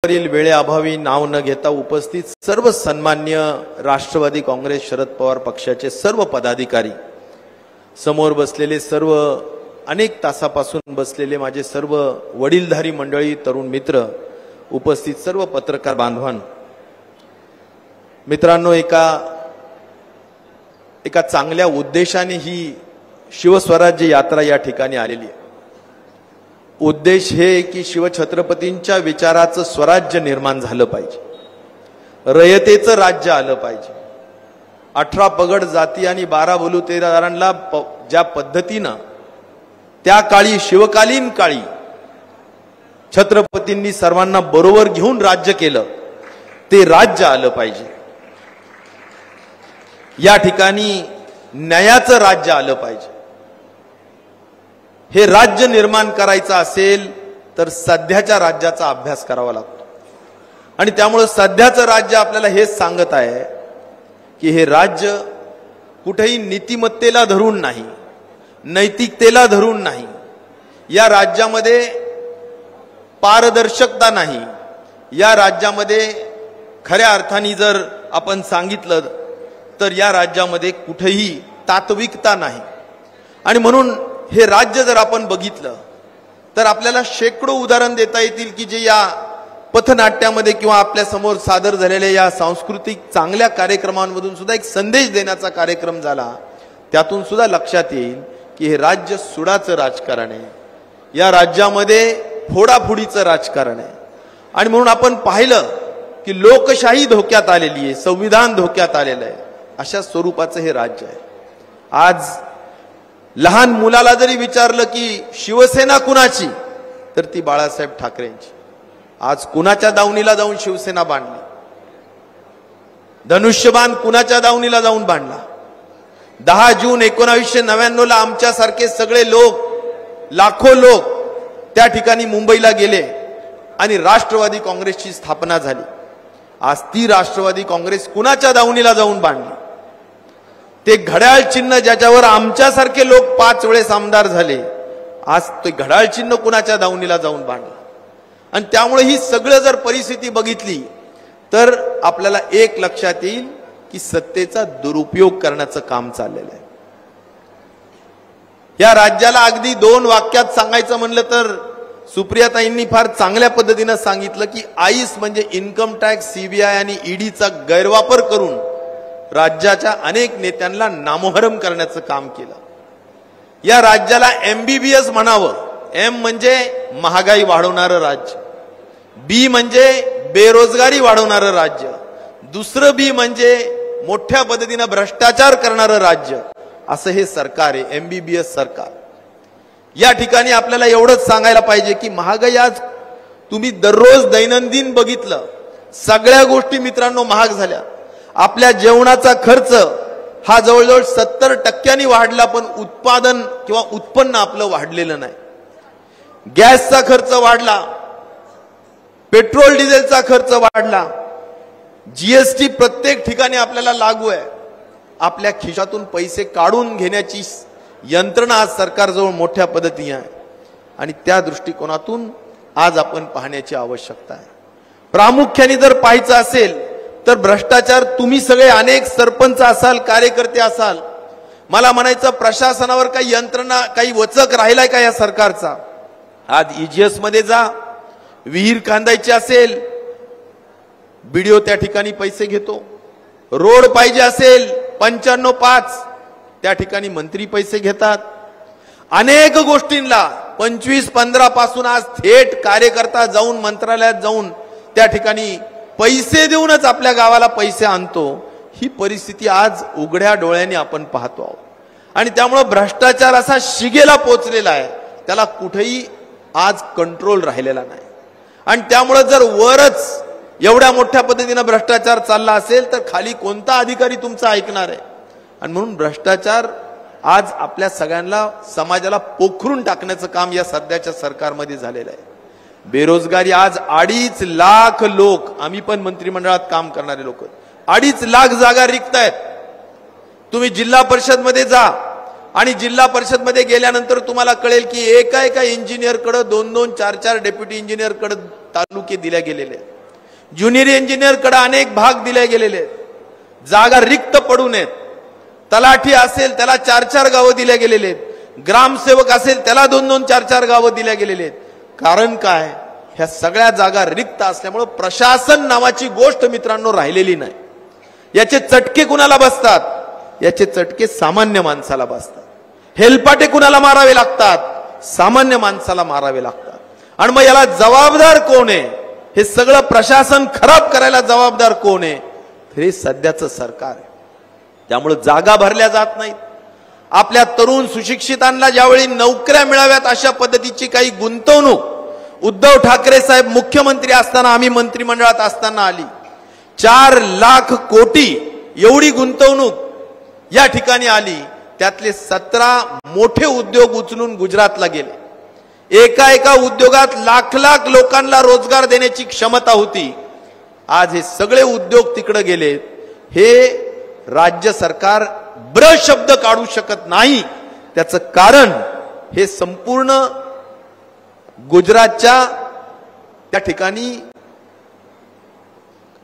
वरील वेळेअभावी नाव न घेता उपस्थित सर्व सन्मान्य राष्ट्रवादी काँग्रेस शरद पवार पक्षाचे सर्व पदाधिकारी, समोर बसलेले सर्व अनेक तासापासून बसलेले माझे सर्व वडीलधारी मंडळी, तरुण मित्र, उपस्थित सर्व पत्रकार बांधवांनो, मित्रांनो, एका चांगल्या उद्देशाने ही शिवस्वराज्य यात्रा या ठिकाणी आलेली आहे। उद्देश हे की शिवछत्रपतींच्या विचाराचं स्वराज्य निर्माण झालं पाहिजे, रयतेचं राज्य आलं पाहिजे। 18 पगड जाती आणि 12 बलुतेदारांना ज्या पद्धतीनं त्या काळी, शिवकालीन काळी छत्रपतींनी सर्वांना बरोबर घेऊन राज्य केलं, ते राज्य आलं पाहिजे। या ठिकाणी न्यायाचं राज्य आलं पाहिजे। हे राज्य निर्माण करायचं असेल तर सध्याच्या राज्याचा अभ्यास करावा लागतो आणि त्यामुळे सध्याचं राज्य आपल्याला हेच सांगत आहे की हे राज्य कुठेही नीतिमत्तेला धरून नाही, नैतिकतेला धरून नाही, या राज्यामध्ये पारदर्शकता नाही, या राज्यामध्ये खऱ्या अर्थाने जर आपण सांगितलं तर या राज्यामध्ये कुठेही तात्विकता नाही। आणि म्हणून हे राज्य जर आपण बघितलं तर आपल्याला शेकडो उदाहरण देता येतील की जे या पथनाट्यामध्ये किंवा आपल्या समोर सादर झालेल्या या सांस्कृतिक चांगल्या कार्यक्रमांमधून सुद्धा एक संदेश देण्याचा कार्यक्रम झाला। त्यातून सुद्धा लक्षात येईल की हे राज्य सुडाचं राजकारण आहे, या राज्यामध्ये फोडाफोडीचं राजकारण आहे। आणि म्हणून आपण पाहिलं की लोकशाही धोक्यात आलेली आहे, संविधान धोक्यात आलेलं आहे, अशा स्वरूपाचं हे राज्य आहे। आज लहान मुलाला जरी विचारलं की शिवसेना कुणाची, तर ती बाळासाहेब ठाकरेंची। आज कुणाच्या दावणीला जाऊन शिवसेना बांधली, धनुष्यबाण कुणाच्या दावणीला जाऊन बांधला। 10 जून 1999 ला आमच्यासारखे सगळे लोक, लाखो लोक त्या ठिकाणी मुंबईला गेले आणि राष्ट्रवादी काँग्रेसची स्थापना झाली। आज ती राष्ट्रवादी काँग्रेस कुणाच्या दावणीला जाऊन बांधली? ते घड्याळ चिन्ह ज्याच्यावर आमच्यासारखे लोक 5 वेळेस आमदार झाले, आज ते घड्याळ चिन्ह कुणाच्या दावणीला जाऊन बांधलं। आणि त्यामुळे ही सगळं जर परिस्थिती बघितली तर आपल्याला एक लक्षात येईल की सत्तेचा दुरुपयोग करण्याचं काम चाललेलं आहे। या राज्याला अगदी 2 वाक्यात सांगायचं म्हणलं तर सुप्रियाताईंनी फार चांगल्या पद्धतीने सांगितलं की आईस म्हणजे इन्कम टॅक्स, सीबीआय आणि ईडीचा गैरवापर करून राज्याच्या अनेक नेत्यांना नामोहरम करण्याचं काम केलं। या राज्याला एमबीबीएस म्हणावं। एम म्हणजे महागाई वाढवणारं राज्य, बी म्हणजे बेरोजगारी वाढवणारं राज्य, दुसरं बी म्हणजे मोठ्या पद्धतीने भ्रष्टाचार करणारं राज्य, असं हे सरकार आहे, एमबीबीएस सरकार। या ठिकाणी आपल्याला एवढंच सांगायला पाहिजे की महागाई आज तुम्ही दररोज दैनंदिन बघितलं, सगळ्या गोष्टी मित्रांनो महाग झाल्या। आपल्या जेवणाचा खर्च हा जवळजवळ 70% वाढला, पण उत्पादन किंवा उत्पन्न आपलं वाढलेलं नाही। गॅसचा खर्च वाढला, पेट्रोल डिझेलचा खर्च वाढला, जीएसटी प्रत्येक ठिकाणी आपल्याला लागू आहे। आपल्या खिशातून पैसे काढून घेण्याची यंत्रणा आज सरकारजवळ मोठ्या पद्धतीने आहे आणि त्या दृष्टिकोनातून आज आपण पाहण्याची आवश्यकता आहे। प्रामुख्याने जर पाहायचं असेल तर भ्रष्टाचार, तुम्ही सगळे अनेक सरपंच असाल, कार्यकर्ते असाल, मला म्हणायचं प्रशासनावर काही यंत्रणा, काही वचक राहिलाय का या सरकारचा? आज ईजीएस मध्ये जा, विहीर खांदायची असेल, बीडीओ त्या ठिकाणी पैसे घेतो। रोड पाहिजे असेल 95/5, त्या ठिकाणी मंत्री पैसे घेतात। अनेक गोष्टींना 25-15 पासून आज थेट कार्यकर्ता जाऊन मंत्रालयात जाऊन त्या ठिकाणी पैसे देऊनच आपल्या गावाला पैसे आणतो। ही परिस्थिती आज उघड्या डोळ्यांनी आपण पाहतो आहोत आणि त्यामुळे भ्रष्टाचार असा शिगेला पोहोचलेला आहे, त्याला कुठेही आज कंट्रोल राहिलेला नाही। आणि त्यामुळे जर वरच एवढ्या मोठ्या पद्धतीने भ्रष्टाचार चालला असेल तर खाली कोणता अधिकारी तुमचा ऐकणार आहे? आणि म्हणून भ्रष्टाचार आज आपल्या सगळ्यांना, समाजाला पोखरून टाकण्याचं काम या सध्याच्या सरकारमध्ये झालेलं आहे। बेरोजगारी, आज 2.5 लाख लोक, आम्ही पण मंत्रिमंडळात काम करणारे लोक, 2.5 लाख जागा रिक्त आहेत। तुम्ही जिल्हा परिषद मध्ये जा आणि जिल्हा परिषद मध्ये गेल्यानंतर तुम्हाला कळेल की एका इंजिनियर कडे 2-2, 4-4 डेप्युटी इंजिनियर कडे तालुके दिल्या गेलेले आहेत। ज्युनियर इंजिनियर कडे अनेक भाग दिले गेलेले आहेत, जागा रिक्त पडू नयेत. तलाठी असेल त्याला 4-4 गावं दिले गेलेले आहेत, ग्रामसेवक असेल त्याला 2-2, 4-4 गावं दिल्या गेलेले आहेत. कारण काय? ह्या सगळ्या जागा रिक्त असल्यामुळे प्रशासन नावाची गोष्ट मित्रांनो राहिलेली नाही. याचे चटके कुणाला बसतात? याचे चटके सामान्य माणसाला बसतात. हेलपाटे कुणाला मारावे लागतात? सामान्य माणसाला मारावे लागतात. आणि मग याला जबाबदार कोण आहे? हे सगळं प्रशासन खराब करायला जबाबदार कोण आहे? हे सध्याचं सरकार आहे. त्यामुळे जागा भरल्या जात नाहीत. आपल्या तरुण सुशिक्षितांना ज्यावेळी नोकऱ्या मिळाव्यात अशा पद्धतीची काही गुंतवणूक उद्धव ठाकरे साहेब मुख्यमंत्री असताना, आम्ही मंत्रिमंडळात असताना आली. 4 लाख कोटी एवढी गुंतवणूक या ठिकाणी आली. त्यातले 17 मोठे उद्योग उचलून गुजरातला गेले. एका उद्योगात लाख लोकांना रोजगार देण्याची क्षमता होती. आज हे सगळे उद्योग तिकडे गेले. हे राज्य सरकार ब्र शब्द काढू शकत नाही. त्याचं कारण हे संपूर्ण गुजरातच्या त्या ठिकाणी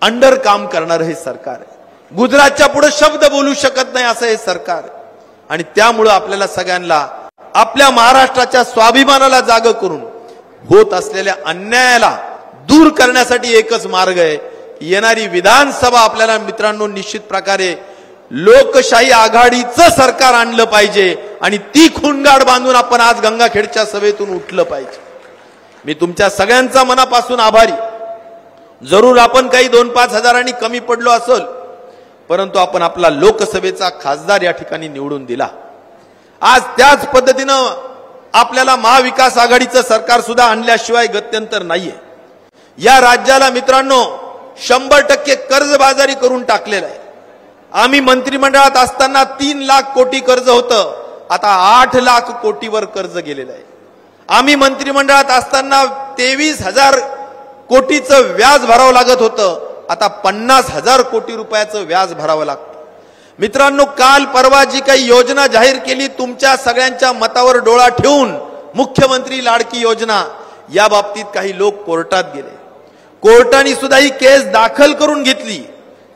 अंडर काम करणारं हे सरकार आहे. गुजरातच्या पुढे शब्द बोलू शकत नाही असं हे सरकार आहे. आणि त्यामुळे आपल्याला सगळ्यांना आपल्या महाराष्ट्राच्या स्वाभिमानाला जाग करून होत असलेल्या अन्यायाला दूर करण्यासाठी एकच मार्ग आहे. येणारी विधानसभा आपल्याला मित्रांनो निश्चित प्रकारे लोकशाही आघाडीचं सरकार आणलं पाहिजे आणि ती खुणगाड बांधून आपण आज गंगाखेडच्या सभेतून उठलं पाहिजे. मी तुमच्या सगळ्यांचा मनापासून आभारी. जरूर आपण काही 2-5 हजारांनी कमी पडलो असेल, परंतु आपण आपला लोकसभेचा खासदार या ठिकाणी निवडून दिला. आज त्याच पद्धतीनं आपल्याला महाविकास आघाडीचं सरकार सुद्धा आणल्याशिवाय गत्यंतर नाहीये. या राज्याला मित्रांनो 100% कर्जबाजारी करून टाकलेलं आहे. आम्ही मंत्रिमंडळात असताना 3 लाख कोटी कर्ज होतं, आता 8 लाख कोटीवर कर्ज गेलेलं आहे. आम्ही मंत्रिमंडळात असताना 23,000 कोटीचं व्याज भरावं लागत होतं, आता 50,000 कोटी रुपयाचं व्याज भरावं लागतं. मित्रांनो, काल परवा जी काही योजना जाहीर केली तुमच्या सगळ्यांच्या मतावर डोळा ठेवून, मुख्यमंत्री लाडकी योजना, या बाबतीत काही लोक कोर्टात गेले. कोर्टाने सुद्धा ही केस दाखल करून घेतली.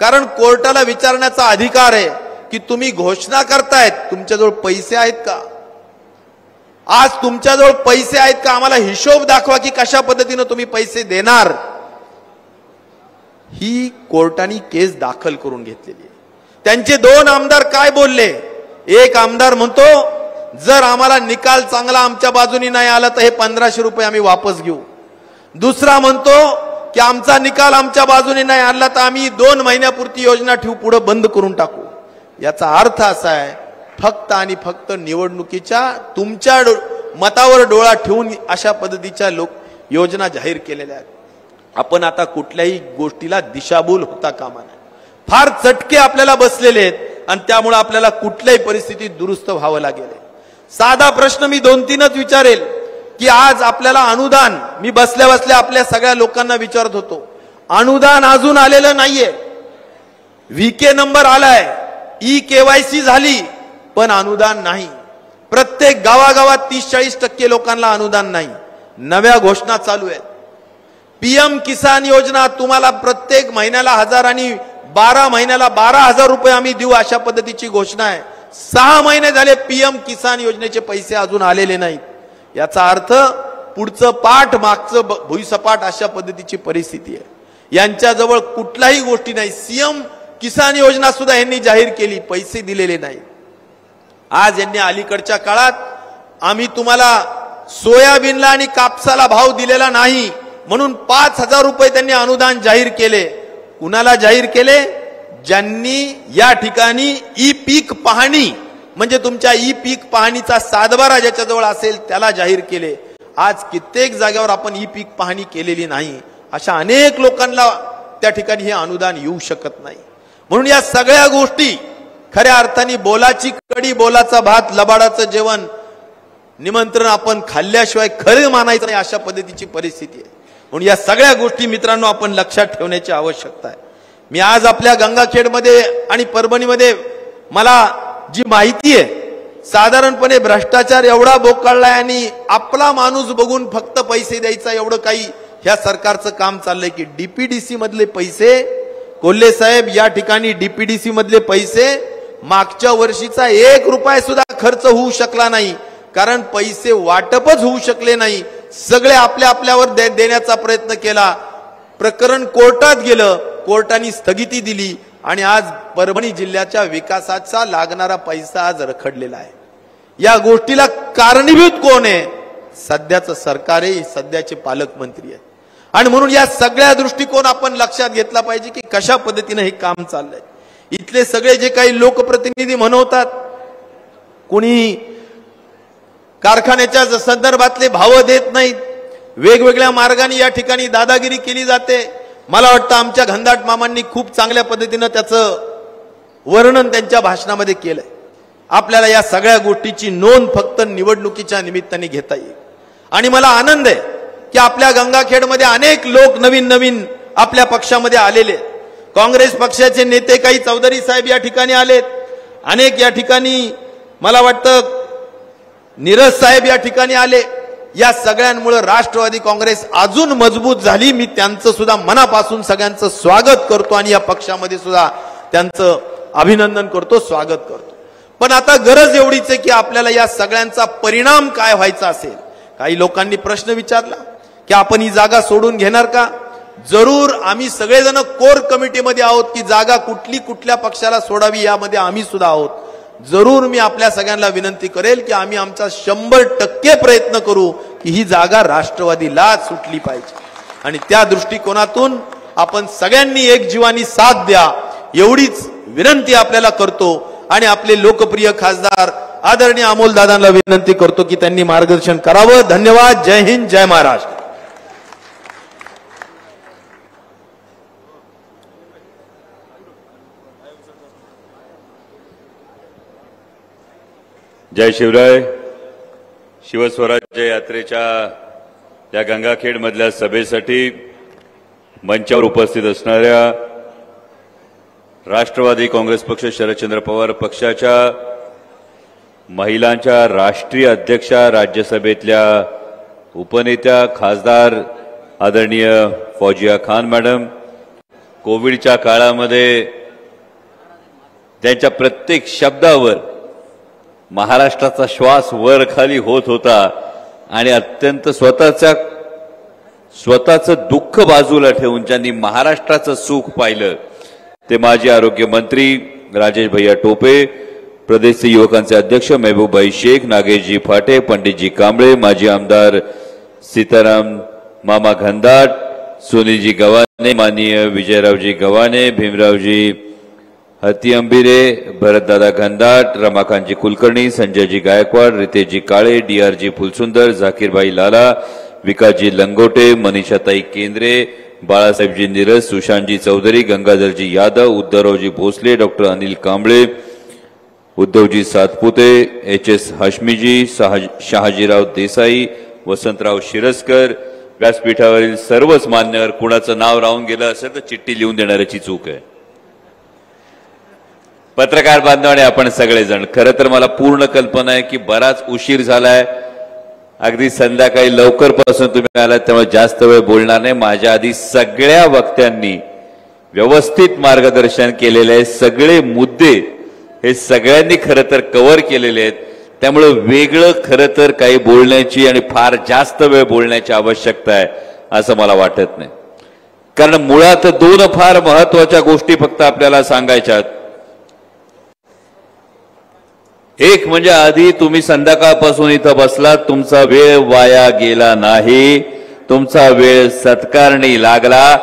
कारण कोर्टाला विचारण्याचा अधिकार आहे की तुम्ही घोषणा करतायत, तुमच्याजवळ पैसे आहेत का? आज तुमच्याजवळ पैसे आहेत का? आम्हाला हिशोब दाखवा की कशा पद्धतीने तुम्ही पैसे देणार. ही कोर्टाने केस दाखल करून घेतलेली आहे. त्यांचे 2 आमदार काय बोलले? एक आमदार म्हणतो जर आम्हाला निकाल चांगला आमच्या बाजूने नाही आला तर हे 1500 रुपये आम्ही वापस घेऊ. दुसरा म्हणतो की आमचा निकाल आमच्या बाजूने नाही आला तर आम्ही 2 महिन्यापुरती योजना ठेवू, पुढे बंद करून टाकू. याचा अर्थ असा आहे फक्त आणि फक्त निवडणुकीच्या तुमच्या मतावर डोळा ठेवून अशा पद्धतीच्या योजना जाहीर केलेल्या आहेत. आपण आता कुठल्याही गोष्टीला दिशाभूल होता कामा नये. फार चटके आपल्याला बसलेले आहेत आणि त्यामुळे आपल्याला कुठल्याही परिस्थितीत दुरुस्त व्हावं लागेल. साधा प्रश्न मी 2-3च विचारेल की आज आपल्याला अनुदान, मी बसल्या बसल्या आपल्या सगळ्या लोकांना विचारत होतो, अनुदान अजून आलेलं नाहीये. व्हीके नंबर आलाय, ई-केवायसी झाली, पण अनुदान नाही. प्रत्येक गावागावात 30-40% लोकांना अनुदान नाही. नव्या घोषणा चालू आहेत. पीएम किसान योजना, तुम्हाला प्रत्येक महिन्याला 1000 आणि 12 महिन्याला 12,000 रुपये आम्ही देऊ अशा पद्धतीची घोषणा आहे. 6 महिने झाले पीएम किसान योजनेचे पैसे अजून आलेले नाहीत. याचा अर्थ पुढचं पाठ मागचं भुईसपाट अशा पद्धतीची परिस्थिती आहे. यांच्याजवळ कुठलाही गोष्टी नाही. सीएम किसान योजना सुद्धा यांनी जाहीर केली, पैसे दिलेले नाही. आज यांनी अलीकडच्या काळात आम्ही तुम्हाला सोयाबीनला आणि कापसाला भाव दिलेला नाही म्हणून 5,000 रुपये त्यांनी अनुदान जाहीर केले. कुणाला जाहीर केले? ज्यांनी या ठिकाणी ई पीक पाहणी म्हणजे तुमच्या ई पीक पाहणीचा सातबारा ज्याच्याजवळ असेल त्याला जाहीर केले. आज कित्येक जागेवर आपण ई पीक पाहणी केलेली नाही. अशा अनेक लोकांना त्या ठिकाणी हे अनुदान येऊ शकत नाही. म्हणून या सगळ्या गोष्टी खऱ्या अर्थाने बोलाची कडी, बोलाचा भात, लबाडाचं जेवण, निमंत्रण आपण खाल्ल्याशिवाय खरं मानायचं नाही अशा पद्धतीची परिस्थिती आहे. म्हणून या सगळ्या गोष्टी मित्रांनो आपण लक्षात ठेवण्याची आवश्यकता आहे. मी आज आपल्या गंगाखेडमध्ये आणि परभणीमध्ये मला जी माहिती आहे, साधारणपणे भ्रष्टाचार एवढा बोकाळलाय आणि आपला माणूस बघून फक्त पैसे द्यायचा एवढं काही ह्या सरकारचं काम चाललंय की डीपीडीसी मधले पैसे, कोल्हे साहेब या ठिकाणी डीपीडीसी मधले पैसे मागच्या वर्षीचा 1 रुपया सुद्धा खर्च होऊ शकला नाही, कारण पैसे वाटपच होऊ शकले नाही. सगळे आपल्या आपल्यावर देण्याचा प्रयत्न केला. प्रकरण कोर्टात गेलं, कोर्टाने स्थगिती दिली आणि आज परभणी जिल्ह्याच्या विकासाचा लागणारा पैसा आज रखडलेला आहे. या गोष्टीला कारणीभूत कोण आहे? सध्याचं सरकार आहे, सध्याचे पालकमंत्री आहेत. आणि म्हणून या सगळ्या दृष्टिकोन आपण लक्षात घेतला पाहिजे की कशा पद्धतीने हे काम चाललंय. इथले सगळे जे काही लोकप्रतिनिधी म्हणवतात, कोणी कारखान्याच्या संदर्भातले भाव देत नाहीत, वेगवेगळ्या मार्गाने या ठिकाणी दादागिरी केली जाते. मला वाटतं आमच्या घनदाट मामांनी खूप चांगल्या पद्धतीने त्याचं वर्णन त्यांच्या भाषणामध्ये केलंय. आपल्याला या सगळ्या गोष्टीची नोंद फक्त निवडणुकीच्या निमित्ताने घेता येईल. आणि मला आनंद आहे की आपल्या गंगाखेडमध्ये अनेक लोक नवीन नवीन आपल्या पक्षामध्ये आलेले. काँग्रेस पक्षाचे नेते काही चौधरी साहेब या ठिकाणी आलेत, अनेक या ठिकाणी मला वाटतं नीरज साहेब या ठिकाणी आले. या सगळ्यांमुळे राष्ट्रवादी काँग्रेस अजून मजबूत झाली. मी त्यांचं सुद्धा मनापासून सगळ्यांचं स्वागत करतो आणि या पक्षामध्ये सुद्धा त्यांचं अभिनंदन करतो, स्वागत करतो. पण आता गरज एवढीच आहे की आपल्याला या सगळ्यांचा परिणाम काय व्हायचा असेल. काही लोकांनी प्रश्न विचारला की आपण ही जागा सोडून घेणार का? जरूर आम्ही सगळेजण कोर कमिटीमध्ये आहोत की जागा कुठली कुठल्या पक्षाला सोडावी यामध्ये आम्ही सुद्धा आहोत. जरूर मी आपल्या सगळ्यांना विनंती करेल की आम्ही आमचा 100% प्रयत्न करू की ही जागा राष्ट्रवादीला सुटली पाहिजे. आणि त्या दृष्टिकोनातून आपण सगळ्यांनी एक जीवानी साथ द्या एवढीच विनंती आपल्याला करतो. आणि आपले लोकप्रिय खासदार आदरणीय अमोलदादांना विनंती करतो की त्यांनी मार्गदर्शन करावं. धन्यवाद. जय हिंद, जय महाराष्ट्र. जय शिवराय. शिवस्वराज्य यात्रेच्या या गंगाखेड मधल्या सभेसाठी मंचावर उपस्थित असणाऱ्या राष्ट्रवादी काँग्रेस पक्ष शरदचंद्र पवार पक्षाच्या महिलांच्या राष्ट्रीय अध्यक्षा, राज्यसभेतल्या उपनेत्या खासदार आदरणीय फौजिया खान मॅडम, कोविडच्या काळामध्ये त्यांच्या प्रत्येक शब्दावर महाराष्ट्राचा श्वास वर खाली होत होता आणि अत्यंत स्वतःचं दुःख बाजूला ठेवून ज्यांनी महाराष्ट्राचं सुख पाहिलं ते माजी आरोग्य मंत्री राजेश भैया टोपे, प्रदेश युवकांचे अध्यक्ष महबूबभाई शेख, नागेशजी फाटे, पंडितजी कांबळे, माजी आमदार सीताराम मामा घनदाट, सुनीलजी गव्हाणे, माननीय विजयरावजी गव्हाणे, भीमरावजी हत्तीअंबिरे, भरतदादा घनदाट, रमाकांतजी कुलकर्णी, संजयजी गायकवाड, रितेशजी काळे, डीआरजी फुलसुंदर, झाकीरभाई लाला, विकासजी लंगोटे, मनीषाताई केंद्रे, बाळासाहेबजी नीरज, सुशांतजी चौधरी, गंगाधरजी यादव, उद्धवरावजी भोसले, डॉक्टर अनिल कांबळे, उद्धवजी सातपुते, एच.एस. हाशमीजी, शहाजीराव देसाई, वसंतराव शिरस्कर, व्यासपीठावरील सर्वच मान्यवर. कुणाचं नाव राहून गेलं असेल तर चिठ्ठी लिहून देणाऱ्याची चूक आहे. पत्रकार बांधवाने आपण सगळेजण, खरं तर मला पूर्ण कल्पना आहे की बराच उशीर झालाय, अगदी संध्याकाळी लवकर पासून तुम्ही आलात, त्यामुळे जास्त वेळ बोलणार नाही. माझ्या आधी सगळ्या वक्त्यांनी व्यवस्थित मार्गदर्शन केलेले आहे. सगळे मुद्दे हे सगळ्यांनी खरं तर कव्हर केलेले आहेत. त्यामुळे वेगळं खरं तर काही बोलण्याची आणि फार जास्त वेळ बोलण्याची आवश्यकता आहे असं मला वाटत नाही. कारण मुळात 2 फार महत्वाच्या गोष्टी फक्त आपल्याला सांगायच्या. एक म्हणजे आधी तुम्ही संध्याकाळपासून इथं बसलात, तुमचा वेळ वाया गेला नाही, तुमचा वेळ सत्कारणी लागला.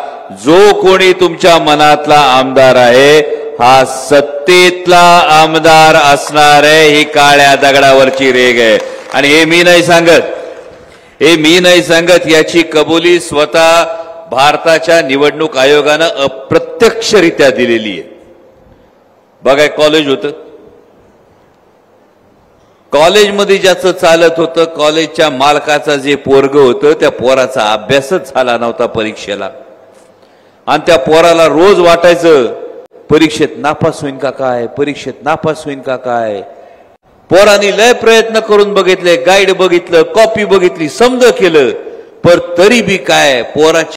जो कोणी तुमच्या मनातला आमदार आहे हा सत्तेतला आमदार असणार आहे, ही काळ्या दगडावरची रेग आहे. आणि हे मी नाही सांगत, याची कबुली स्वतः भारताच्या निवडणूक आयोगानं अप्रत्यक्षरित्या दिलेली आहे. बघा, कॉलेज होतं, कॉलेजमध्ये ज्याचं चालत होतं, कॉलेजच्या मालकाचा जे पोरग होतं त्या पोराचा अभ्यासच झाला नव्हता परीक्षेला, आणि त्या पोराला रोज वाटायचं परीक्षेत नापास होईन का काय, परीक्षेत नापास होईन का काय. पोरांनी लय प्रयत्न करून बघितले, गाईड बघितलं, कॉपी बघितली, समज केलं, पर तरी बी काय पोराची